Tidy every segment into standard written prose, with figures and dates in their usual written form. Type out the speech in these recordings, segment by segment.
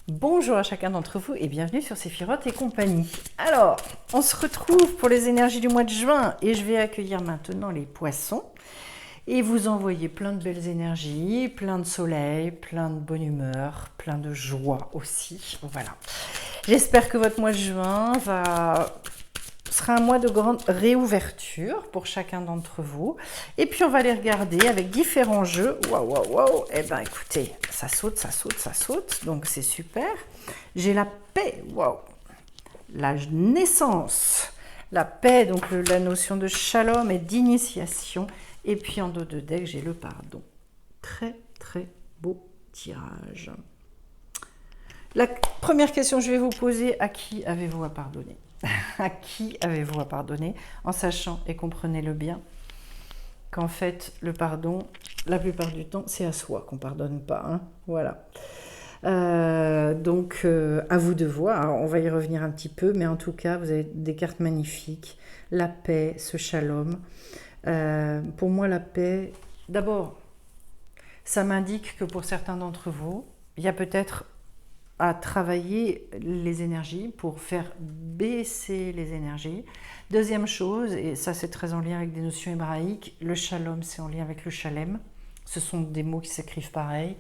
Bonjour à chacun d'entre vous et bienvenue sur Séphiroth et compagnie. Alors, on se retrouve pour les énergies du mois de juin et je vais accueillir maintenant les poissons et vous envoyer plein de belles énergies, plein de soleil, plein de bonne humeur, plein de joie aussi. Voilà. J'espère que votre mois de juin sera un mois de grande réouverture pour chacun d'entre vous. Et puis on va les regarder avec différents jeux. Waouh, waouh, waouh. Eh bien écoutez, ça saute, ça saute, ça saute. Donc c'est super. J'ai la paix. Waouh. La naissance. La paix, donc la notion de shalom et d'initiation. Et puis en dos de deck, j'ai le pardon. Très, très beau tirage. La première question que je vais vous poser, à qui avez-vous à pardonner? À qui avez-vous à pardonner? En sachant, et comprenez-le bien, qu'en fait, le pardon, la plupart du temps, c'est à soi qu'on ne pardonne pas. Hein, voilà. Donc, à vous de voir. Alors, on va y revenir un petit peu, mais en tout cas, vous avez des cartes magnifiques. La paix, ce shalom. Pour moi, la paix, d'abord, ça m'indique que pour certains d'entre vous, il y a peut-être à travailler les énergies pour faire baisser les énergies. Deuxième chose, et ça c'est très en lien avec des notions hébraïques, le shalom c'est en lien avec le shalem. Ce sont des mots qui s'écrivent pareil.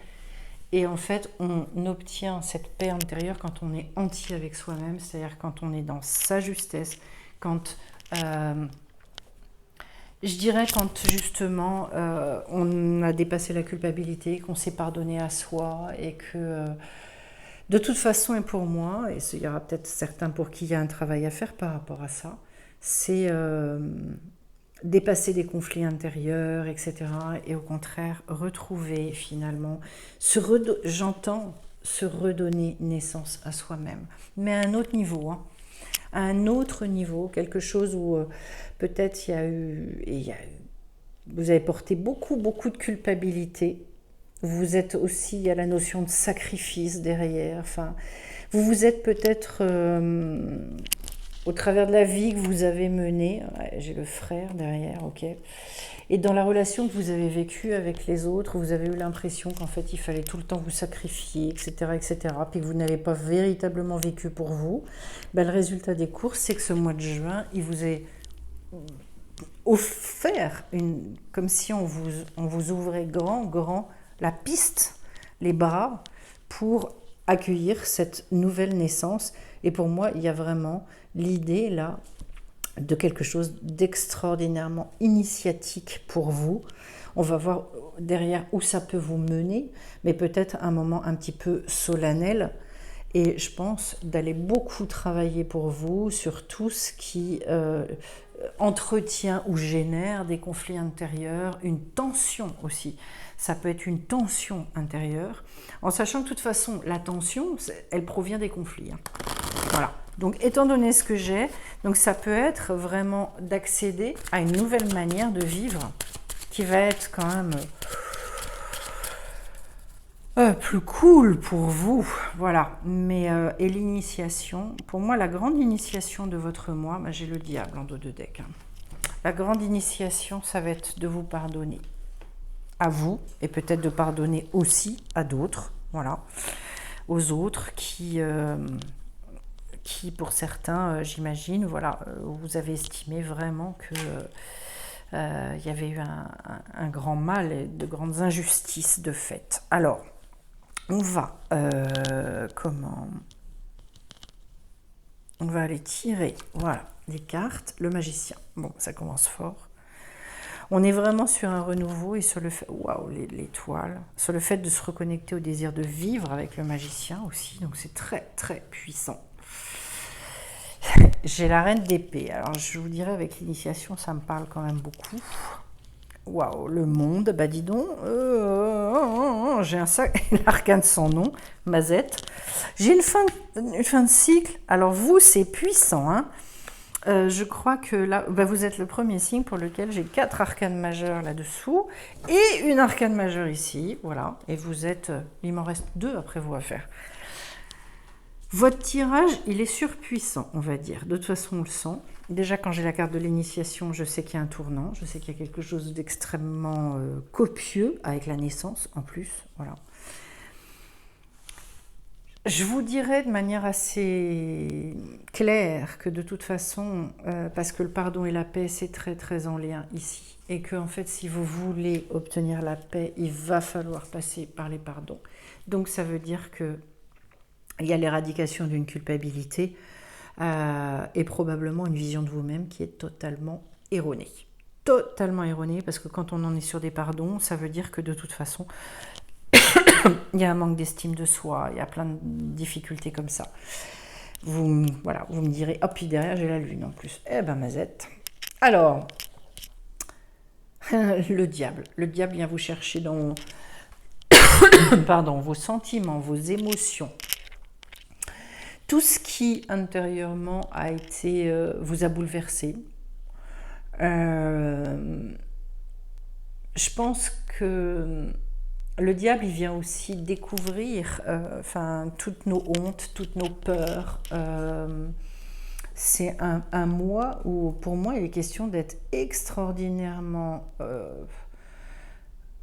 Et en fait, on obtient cette paix intérieure quand on est entier avec soi-même, c'est-à-dire quand on est dans sa justesse, quand... je dirais quand justement on a dépassé la culpabilité, qu'on s'est pardonné à soi et que de toute façon et pour moi, et il y aura peut-être certains pour qui il y a un travail à faire par rapport à ça, c'est dépasser des conflits intérieurs, etc. Et au contraire, retrouver finalement, j'entends se redonner naissance à soi-même, mais à un autre niveau, hein. À un autre niveau, quelque chose où peut-être vous avez porté beaucoup de culpabilité. Vous êtes aussi, il y a la notion de sacrifice derrière. Enfin, vous vous êtes peut-être, au travers de la vie que vous avez menée, ouais, j'ai le frère derrière, ok. Et dans la relation que vous avez vécue avec les autres, vous avez eu l'impression qu'en fait, il fallait tout le temps vous sacrifier, etc., etc., puis que vous n'avez pas véritablement vécu pour vous. Ben, le résultat des courses, c'est que ce mois de juin, il vous est offert, comme si on vous ouvrait grand, la piste, les bras, pour accueillir cette nouvelle naissance. Et pour moi, il y a vraiment l'idée là de quelque chose d'extraordinairement initiatique pour vous. On va voir derrière où ça peut vous mener, mais peut-être un moment un petit peu solennel. Et je pense d'aller beaucoup travailler pour vous sur tout ce qui entretient ou génère des conflits intérieurs, une tension aussi. Ça peut être une tension intérieure, en sachant que de toute façon, la tension, elle provient des conflits. Hein. Voilà. Donc, étant donné ce que j'ai, donc ça peut être vraiment d'accéder à une nouvelle manière de vivre qui va être quand même plus cool pour vous. Voilà. Mais, et l'initiation, pour moi, la grande initiation de votre mois, bah, j'ai le diable en dos de deck. Hein. La grande initiation, ça va être de vous pardonner à vous et peut-être de pardonner aussi à d'autres. Voilà. Aux autres qui pour certains, j'imagine, voilà, vous avez estimé vraiment que y avait eu un grand mal et de grandes injustices de fait. Alors, on va on va aller tirer, voilà, les cartes. Le magicien. Bon, ça commence fort. On est vraiment sur un renouveau et sur le fait, waouh, l'étoile, sur le fait de se reconnecter au désir de vivre avec le magicien aussi. Donc c'est très très puissant. J'ai la reine d'épée. Alors je vous dirais avec l'initiation, ça me parle quand même beaucoup. Waouh, le monde, bah dis donc, j'ai un sac, l'arcane sans nom, Mazette. J'ai une fin de cycle. Alors vous, c'est puissant, hein. Je crois que là, bah vous êtes le premier signe pour lequel j'ai 4 arcanes majeures là-dessous et une arcane majeure ici, voilà. Et vous êtes, il m'en reste 2 après vous à faire. Votre tirage, il est surpuissant, on va dire. De toute façon, on le sent. Déjà, quand j'ai la carte de l'initiation, je sais qu'il y a un tournant. Je sais qu'il y a quelque chose d'extrêmement copieux avec la naissance, en plus. Voilà. Je vous dirais de manière assez claire que de toute façon, parce que le pardon et la paix, c'est très très en lien ici, et que en fait, si vous voulez obtenir la paix, il va falloir passer par les pardons. Donc ça veut dire que il y a l'éradication d'une culpabilité et probablement une vision de vous-même qui est totalement erronée. Totalement erronée, parce que quand on en est sur des pardons, ça veut dire que de toute façon, il y a un manque d'estime de soi, il y a plein de difficultés comme ça. Voilà, vous me direz, hop, puis derrière j'ai la lune en plus. Eh ben, mazette. Alors, le diable vient vous chercher dans pardon, vos sentiments, vos émotions. Tout ce qui intérieurement a été, vous a bouleversé. Je pense que le diable, il vient aussi découvrir toutes nos hontes, toutes nos peurs. C'est un mois où, pour moi, il est question d'être extraordinairement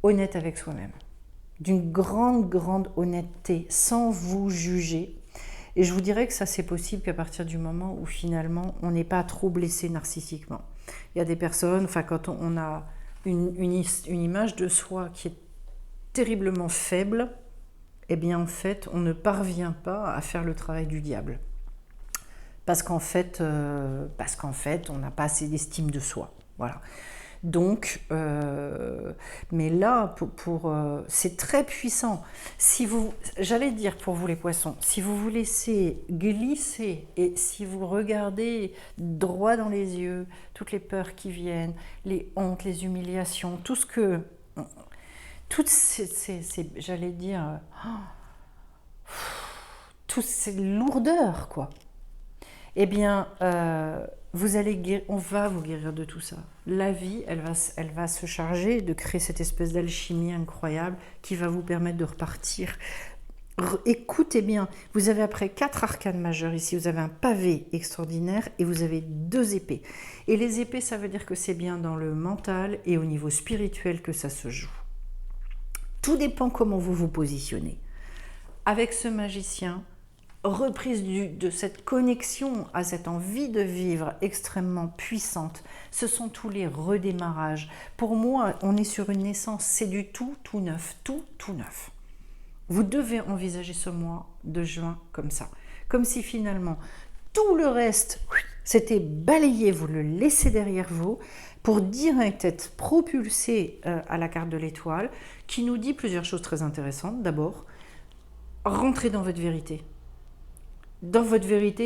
honnête avec soi-même. D'une grande, grande honnêteté, sans vous juger. Et je vous dirais que ça, c'est possible qu'à partir du moment où, finalement, on n'est pas trop blessé narcissiquement. Il y a des personnes, quand on a une image de soi qui est terriblement faible, eh bien en fait on ne parvient pas à faire le travail du diable parce qu'en fait on n'a pas assez d'estime de soi, voilà. Donc mais là c'est très puissant. Si vous, j'allais dire pour vous les poissons, si vous vous laissez glisser et si vous regardez droit dans les yeux toutes les peurs qui viennent, les hontes, les humiliations, toutes j'allais dire, toutes ces lourdeurs, quoi. Eh bien, on va vous guérir de tout ça. La vie, elle va se charger de créer cette espèce d'alchimie incroyable qui va vous permettre de repartir. Écoutez bien, vous avez après 4 arcanes majeures ici, vous avez un pavé extraordinaire et vous avez 2 épées. Et les épées, ça veut dire que c'est bien dans le mental et au niveau spirituel que ça se joue. Tout dépend comment vous vous positionnez. Avec ce magicien, reprise de cette connexion à cette envie de vivre extrêmement puissante, ce sont tous les redémarrages. Pour moi, on est sur une naissance, c'est du tout neuf, tout neuf. Vous devez envisager ce mois de juin comme ça, comme si finalement tout le reste c'était balayé, vous le laissez derrière vous, pour direct être propulsé à la carte de l'étoile, qui nous dit plusieurs choses très intéressantes. D'abord, rentrez dans votre vérité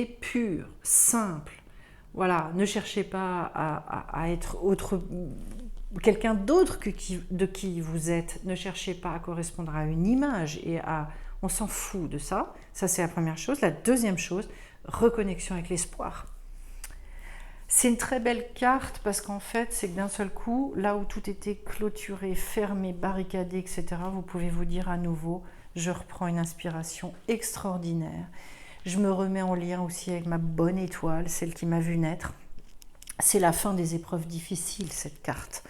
pure, simple. Voilà, ne cherchez pas à être quelqu'un d'autre de qui vous êtes. Ne cherchez pas à correspondre à une image on s'en fout de ça. Ça, c'est la première chose. La deuxième chose, reconnexion avec l'espoir. C'est une très belle carte parce qu'en fait, c'est que d'un seul coup, là où tout était clôturé, fermé, barricadé, etc., vous pouvez vous dire à nouveau, je reprends une inspiration extraordinaire. Je me remets en lien aussi avec ma bonne étoile, celle qui m'a vu naître. C'est la fin des épreuves difficiles, cette carte.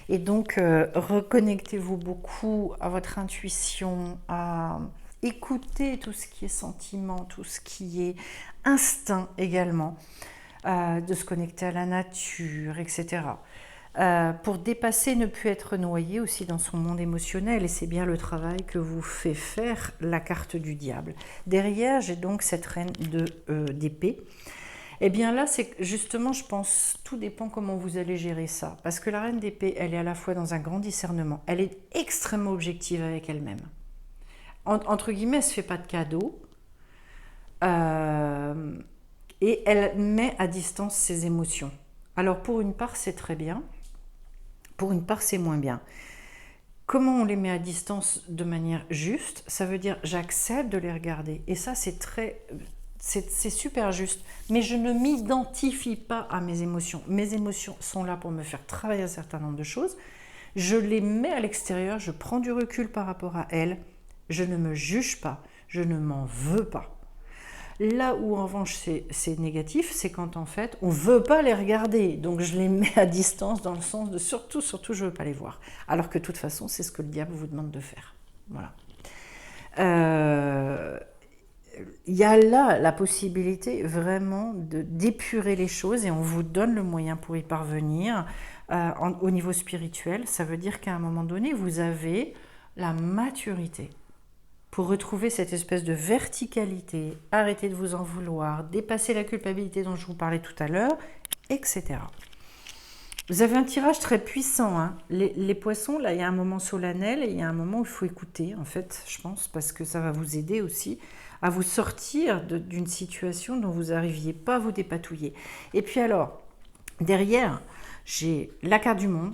Et donc, reconnectez-vous beaucoup à votre intuition, à écouter tout ce qui est sentiment, tout ce qui est instinct également, de se connecter à la nature, etc. Pour dépasser, ne plus être noyé aussi dans son monde émotionnel, et c'est bien le travail que vous fait faire la carte du diable. Derrière, j'ai donc cette reine d'épée. Et bien là, c'est justement, je pense, tout dépend comment vous allez gérer ça. Parce que la reine d'épée, elle est à la fois dans un grand discernement, elle est extrêmement objective avec elle-même. Entre guillemets, elle ne se fait pas de cadeaux. Et elle met à distance ses émotions. Alors pour une part, c'est très bien. Pour une part, c'est moins bien. Comment on les met à distance de manière juste? Ça veut dire j'accepte de les regarder. Et ça, c'est super juste. Mais je ne m'identifie pas à mes émotions. Mes émotions sont là pour me faire travailler un certain nombre de choses. Je les mets à l'extérieur, je prends du recul par rapport à elles. Je ne me juge pas, je ne m'en veux pas. Là où en revanche c'est négatif, c'est quand en fait on ne veut pas les regarder, donc je les mets à distance dans le sens de surtout je ne veux pas les voir. Alors que de toute façon c'est ce que le diable vous demande de faire. Voilà. il y a là la possibilité vraiment d'épurer les choses et on vous donne le moyen pour y parvenir. Au niveau spirituel, ça veut dire qu'à un moment donné, vous avez la maturité pour retrouver cette espèce de verticalité, arrêter de vous en vouloir, dépasser la culpabilité dont je vous parlais tout à l'heure, etc. Vous avez un tirage très puissant, hein. Les poissons, là, il y a un moment solennel et il y a un moment où il faut écouter, en fait, je pense, parce que ça va vous aider aussi à vous sortir d'une situation dont vous n'arriviez pas à vous dépatouiller. Et puis alors, derrière, j'ai la carte du monde.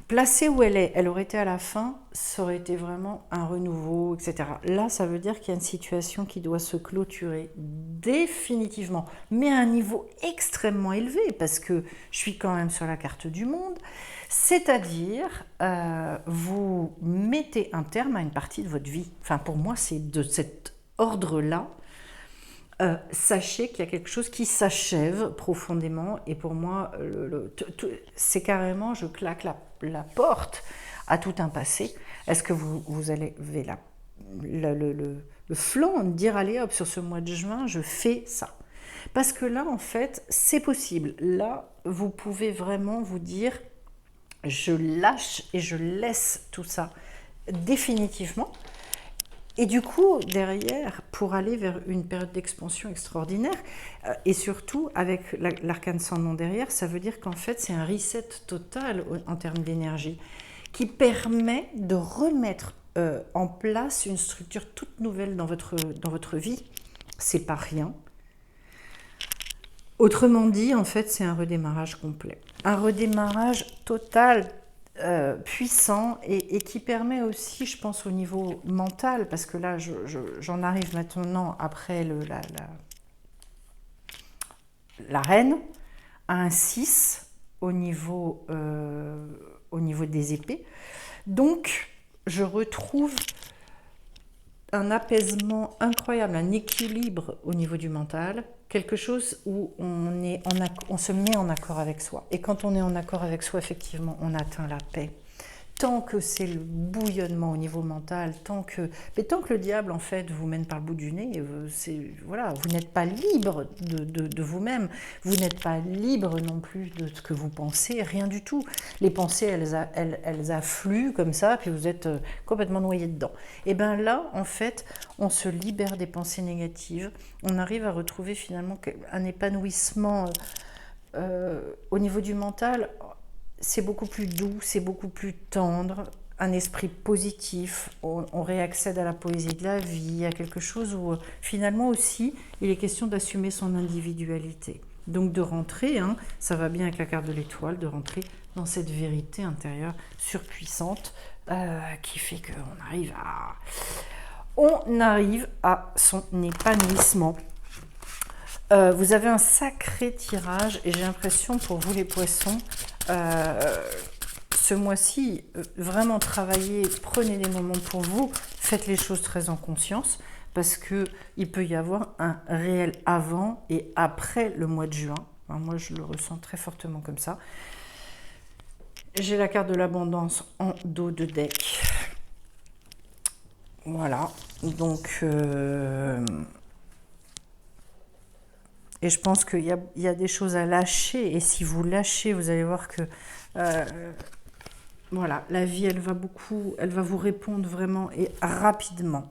Placée où elle aurait été à la fin, ça aurait été vraiment un renouveau, etc. Là, ça veut dire qu'il y a une situation qui doit se clôturer définitivement, mais à un niveau extrêmement élevé, parce que je suis quand même sur la carte du monde. C'est-à-dire, vous mettez un terme à une partie de votre vie. Enfin, pour moi, c'est de cet ordre-là. Sachez qu'il y a quelque chose qui s'achève profondément et pour moi c'est carrément je claque la porte à tout un passé. Est-ce que vous avez le flanc de dire allez hop sur ce mois de juin je fais ça, parce que là en fait c'est possible, là vous pouvez vraiment vous dire je lâche et je laisse tout ça définitivement. Et du coup, derrière, pour aller vers une période d'expansion extraordinaire, et surtout avec l'arcane sans nom derrière, ça veut dire qu'en fait, c'est un reset total en termes d'énergie qui permet de remettre en place une structure toute nouvelle dans votre vie. C'est pas rien. Autrement dit, en fait, c'est un redémarrage complet. Un redémarrage total, puissant et qui permet aussi, je pense, au niveau mental, parce que là, j'en arrive maintenant après la reine, à un 6 au niveau des épées. Donc, je retrouve un apaisement incroyable, un équilibre au niveau du mental, quelque chose où on se met en accord avec soi. Et quand on est en accord avec soi, effectivement, on atteint la paix. Tant que c'est le bouillonnement au niveau mental, tant que le diable, en fait, vous mène par le bout du nez, voilà, vous n'êtes pas libre de vous-même, vous n'êtes pas libre non plus de ce que vous pensez, rien du tout. Les pensées, elles affluent comme ça, puis vous êtes complètement noyé dedans. Et bien là, en fait, on se libère des pensées négatives, on arrive à retrouver finalement un épanouissement au niveau du mental. C'est beaucoup plus doux, c'est beaucoup plus tendre, un esprit positif, on réaccède à la poésie de la vie, à quelque chose où finalement aussi il est question d'assumer son individualité. Donc de rentrer, ça va bien avec la carte de l'étoile, de rentrer dans cette vérité intérieure surpuissante qui fait qu'on arrive à son épanouissement. Vous avez un sacré tirage et j'ai l'impression pour vous les poissons, ce mois-ci, vraiment travaillez, prenez des moments pour vous, faites les choses très en conscience parce qu'il peut y avoir un réel avant et après le mois de juin. Enfin, moi, je le ressens très fortement comme ça. J'ai la carte de l'abondance en dos de deck. Voilà, donc... Et je pense qu'il y a des choses à lâcher. Et si vous lâchez, vous allez voir que voilà, la vie, elle va vous répondre vraiment et rapidement.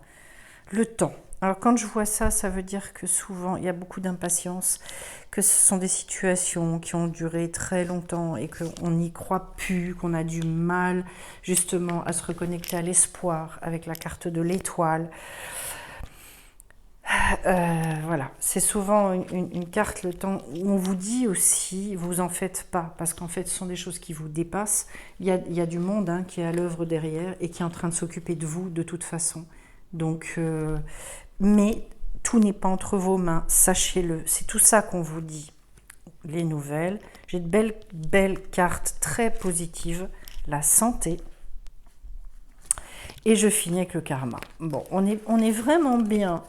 Le temps. Alors quand je vois ça, ça veut dire que souvent, il y a beaucoup d'impatience, que ce sont des situations qui ont duré très longtemps et qu'on n'y croit plus, qu'on a du mal justement à se reconnecter à l'espoir avec la carte de l'étoile. Voilà, c'est souvent une carte, le temps, où on vous dit aussi, vous en faites pas, parce qu'en fait, ce sont des choses qui vous dépassent. Il y a du monde qui est à l'œuvre derrière et qui est en train de s'occuper de vous de toute façon. Donc, mais tout n'est pas entre vos mains, sachez-le. C'est tout ça qu'on vous dit. Les nouvelles, j'ai de belles cartes très positives, la santé. Et je finis avec le karma. Bon, on est vraiment bien.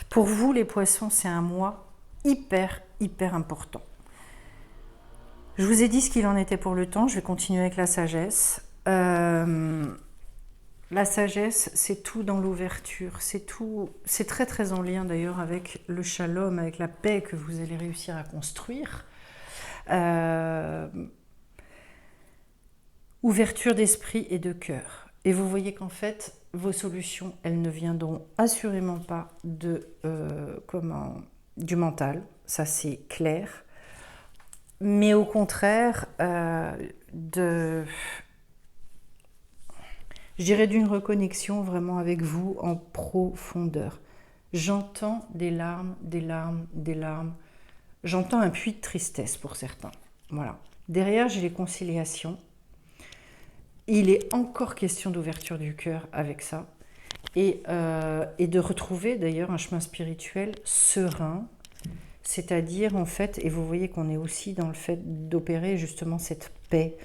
Pour vous, les poissons, c'est un mois hyper important. Je vous ai dit ce qu'il en était pour le temps. Je vais continuer avec la sagesse. La sagesse, c'est tout dans l'ouverture, c'est tout, c'est très très en lien d'ailleurs avec le shalom, avec la paix que vous allez réussir à construire. Euh, Ouverture d'esprit et de cœur. Et vous voyez qu'en fait, vos solutions, elles ne viendront assurément pas du mental, ça c'est clair, mais au contraire je dirais d'une reconnexion vraiment avec vous en profondeur. J'entends des larmes, des larmes, des larmes. J'entends un puits de tristesse pour certains. Voilà. Derrière, j'ai les conciliations. Il est encore question d'ouverture du cœur avec ça. Et de retrouver d'ailleurs un chemin spirituel serein. C'est-à-dire, en fait, et vous voyez qu'on est aussi dans le fait d'opérer justement cette paix.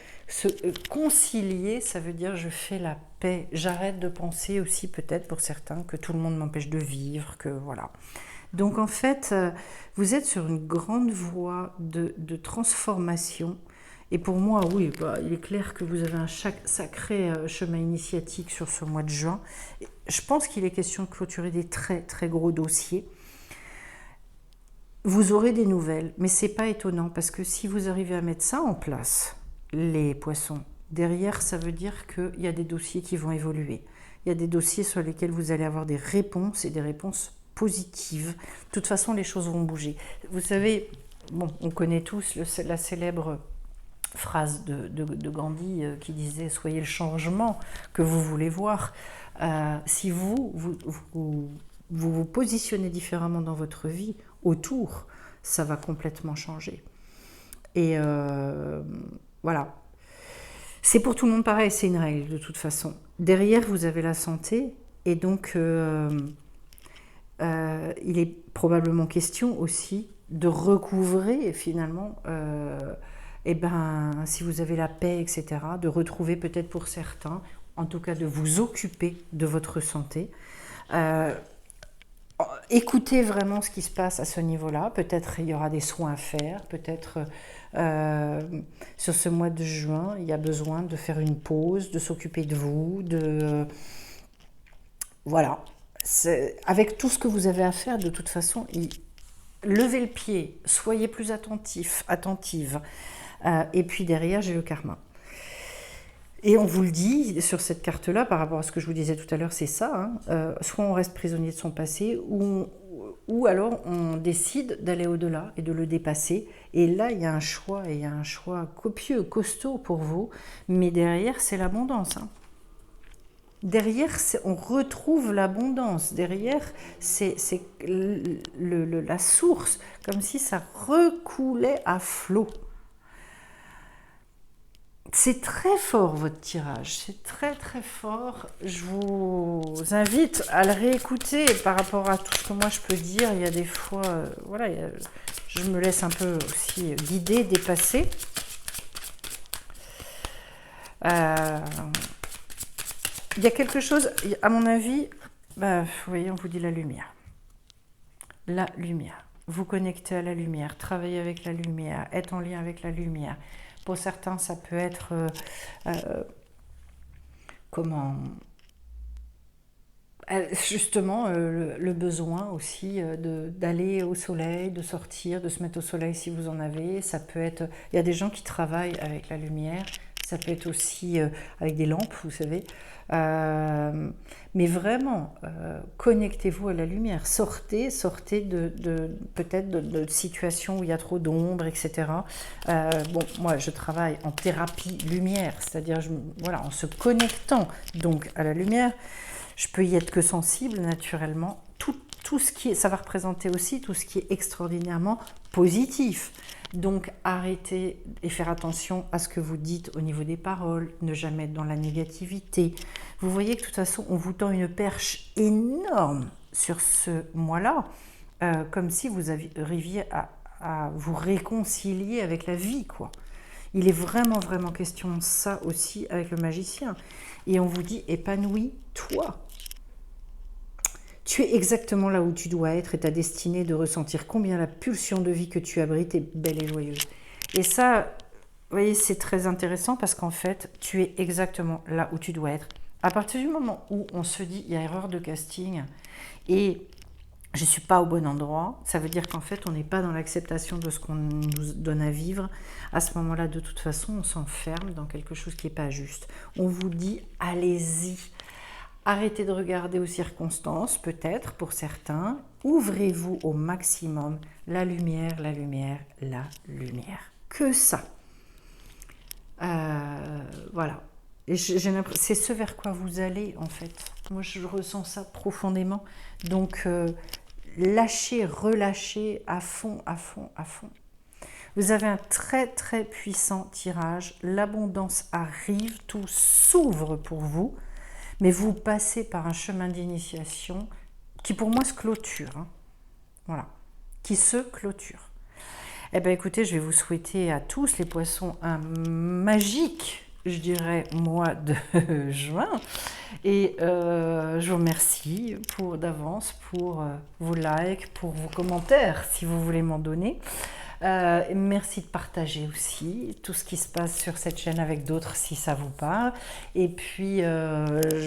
Concilier, ça veut dire je fais la paix. J'arrête de penser aussi peut-être pour certains que tout le monde m'empêche de vivre, que voilà. Donc en fait, vous êtes sur une grande voie de transformation. Et pour moi, oui, il est clair que vous avez un sacré chemin initiatique sur ce mois de juin. Je pense qu'il est question de clôturer des très très gros dossiers. Vous aurez des nouvelles, mais c'est pas étonnant parce que si vous arrivez à mettre ça en place, les poissons, derrière, ça veut dire qu'il y a des dossiers qui vont évoluer. Il y a des dossiers sur lesquels vous allez avoir des réponses et des réponses positives. De toute façon, les choses vont bouger. Vous savez, bon, on connaît tous la célèbre phrase de Gandhi qui disait « Soyez le changement que vous voulez voir ». Si vous vous positionnez différemment dans votre vie, autour, ça va complètement changer. Et voilà. C'est pour tout le monde pareil, c'est une règle de toute façon. Derrière, vous avez la santé, et donc il est probablement question aussi de recouvrer finalement, si vous avez la paix, etc., de retrouver peut-être pour certains, en tout cas de vous occuper de votre santé. Écoutez vraiment ce qui se passe à ce niveau-là. Peut-être il y aura des soins à faire. Peut-être sur ce mois de juin, il y a besoin de faire une pause, de s'occuper de vous, voilà. Avec tout ce que vous avez à faire, de toute façon, levez le pied, soyez plus attentive. Et puis derrière, j'ai le karma. Et on vous le dit sur cette carte-là, par rapport à ce que je vous disais tout à l'heure, c'est ça. Soit on reste prisonnier de son passé, ou alors on décide d'aller au-delà et de le dépasser. Et là, il y a un choix, et il y a un choix copieux, costaud pour vous. Mais derrière, c'est l'abondance. Derrière, on retrouve l'abondance. Derrière, c'est la source, comme si ça recoulait à flot. C'est très fort votre tirage, c'est très très fort. Je vous invite à le réécouter par rapport à tout ce que moi je peux dire. Il y a des fois, je me laisse un peu aussi guider, dépasser. Il y a quelque chose, à mon avis, vous voyez, on vous dit la lumière. La lumière. Vous connectez à la lumière, travailler avec la lumière, être en lien avec la lumière. Pour certains, ça peut être justement le besoin aussi d'aller au soleil, de sortir, de se mettre au soleil si vous en avez. Ça peut être, il y a des gens qui travaillent avec la lumière. Ça peut être aussi avec des lampes, vous savez. Mais vraiment, connectez-vous à la lumière. Sortez peut-être de situations où il y a trop d'ombre, etc. Moi, je travaille en thérapie lumière, c'est-à-dire, en se connectant donc à la lumière, je peux y être que sensible naturellement. Tout ce qui est, ça va représenter aussi tout ce qui est extraordinairement positif. Donc arrêtez et faire attention à ce que vous dites au niveau des paroles, ne jamais être dans la négativité. Vous voyez que de toute façon, on vous tend une perche énorme sur ce mois-là, comme si vous arriviez à vous réconcilier avec la vie, quoi. Il est vraiment, vraiment question de ça aussi avec le magicien. Et on vous dit, épanouis-toi. Tu es exactement là où tu dois être et ta destinée de ressentir combien la pulsion de vie que tu abrites est belle et joyeuse. Et ça, vous voyez, c'est très intéressant parce qu'en fait, tu es exactement là où tu dois être À partir du moment où on se dit, il y a erreur de casting et je ne suis pas au bon endroit, ça veut dire qu'en fait, on n'est pas dans l'acceptation de ce qu'on nous donne à vivre. À ce moment-là, de toute façon, on s'enferme dans quelque chose qui n'est pas juste. On vous dit, allez-y. Arrêtez de regarder aux circonstances, peut-être, pour certains. Ouvrez-vous au maximum. La lumière, la lumière, la lumière. Que ça. Voilà. Et c'est ce vers quoi vous allez, en fait. Moi, je ressens ça profondément. Donc, lâchez, relâchez à fond, à fond, à fond. Vous avez un très, très puissant tirage. L'abondance arrive, tout s'ouvre pour vous. Mais vous passez par un chemin d'initiation qui, pour moi, se clôture. Hein. Voilà. Qui se clôture. Eh bien, écoutez, je vais vous souhaiter à tous les poissons un magique, je dirais, mois de juin. Et je vous remercie d'avance pour vos likes, pour vos commentaires, si vous voulez m'en donner. Merci de partager aussi tout ce qui se passe sur cette chaîne avec d'autres si ça vous parle. Et puis,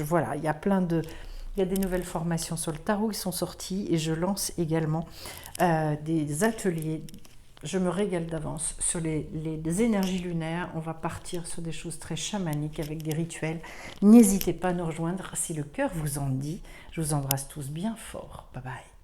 voilà, il y a des nouvelles formations sur le tarot qui sont sorties et je lance également des ateliers. Je me régale d'avance sur les énergies lunaires. On va partir sur des choses très chamaniques avec des rituels. N'hésitez pas à nous rejoindre si le cœur vous en dit. Je vous embrasse tous bien fort. Bye bye.